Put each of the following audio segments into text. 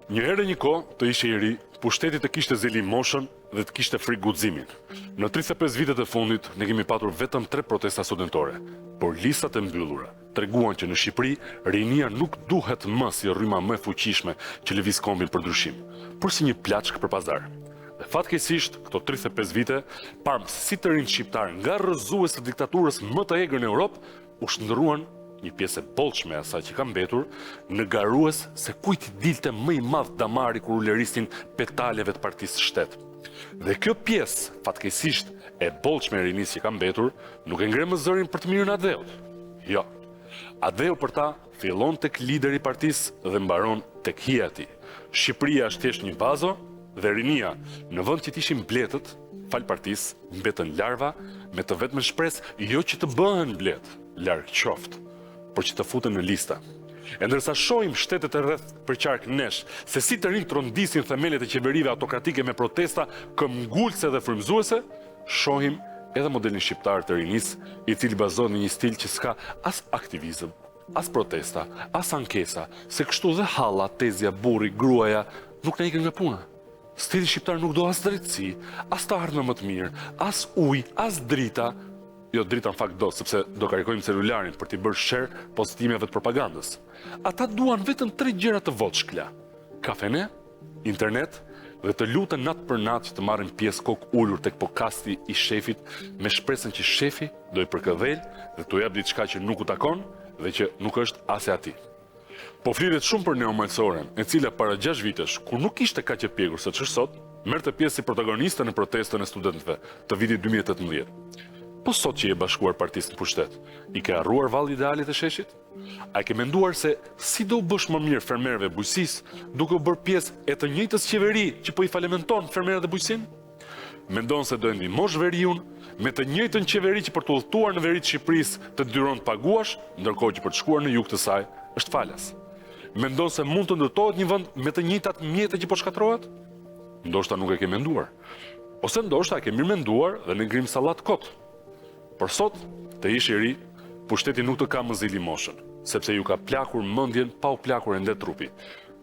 Një herë një kohë të ishe i ri, pushteti të kishte zeli moshën dhe të kishte frikë guximin. Në 35 vitet e fundit ne kemi patur vetëm 3 protesta studentore, por listat e mbyllura treguan që në Shqipëri rinia nuk duhet më si rryma më e fuqishme që lëviz kombin për ndryshim, por si një plaçk për pazar. Dhe fatkeqësisht, këto 35 vite, parmë si të rinj shqiptar nga rrëzues të diktaturës më të egër në Europë, u shndërruan një pjesë e bollshme e asaj që ka mbetur në garues se kujt i dilte më i madh damari kur u lerisnin petaleve të partisë shtet. Dhe kjo pjesë, fatkeqësisht, e bollshme e rinisë që ka mbetur, nuk e ngre më zërin për të mirën e Adheut. Jo. Adheu për ta fillon tek lideri i partisë dhe mbaron tek hija e tij. Shqipëria është thjesht një vazo dhe rinia, në vend që të ishin mbletët, fal partisë, mbetën larva me të vetmen shpresë jo që të bëhen mbletë, larg qoftë, por që të futen në lista. E ndërsa shohim shtetet e rreth për qark nesh, se si të rinj trondisin themelet e qeverive autokratike me protesta këmbgulse dhe frymëzuese, shohim edhe modelin shqiptar të rinisë, i cili bazohet në një stil që s'ka as aktivizëm, as protesta, as ankesa, se kështu dhe halla, tezja, burri, gruaja nuk na ikën nga puna. Stili shqiptar nuk do as drejtësi, as të ardhme më të mirë, as ujë, as drita. Jo, drita në fakt do, sepse do karikojmë celularin për t'i bërë share postimeve të propagandës. Ata duan vetëm 3 gjëra të voçkla: kafene, internet dhe të lutën natë për natë që të marrin pjesë kokë ulur tek pokasti i shefit me shpresën që shefi do i përkëdhel dhe t'u jap diçka që nuk u takon dhe që nuk është as e atij. Po flitet shumë për neomalsoren, e cila para 6 vitesh, kur nuk ishte kaq e pjekur sa ç'është sot, merrte pjesë si protagoniste në protestën e studentëve të vitit 2018. Po sot që je bashkuar partisë në pushtet, i ke harruar valli idealit e sheshit? A ke menduar se si do u bësh më mirë fermerëve bujqësisë duke u bërë pjesë e të njëjtës qeveri që po i falementon fermerët e bujqësinë? Mendon se do e ndihmosh veriun me të njëjtën qeveri që për të udhëtuar në veri të Shqipërisë të dyron të paguash, ndërkohë që për të shkuar në jug të saj është falas? Mendon se mund të ndërtohet një vend me të njëjtat mjete që po shkatrohet? Ndoshta nuk e ke menduar. Ose ndoshta e ke mirë menduar dhe në ngrim sallat kot. Por sot, të ish i ri, pushteti nuk të ka më zili moshën, sepse ju ka plakur mendjen pa u plakur ende trupi.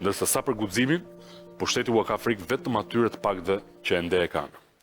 Ndërsa sa për guximin, pushteti u ka frikë vetëm atyre të pakëve që ende e kanë.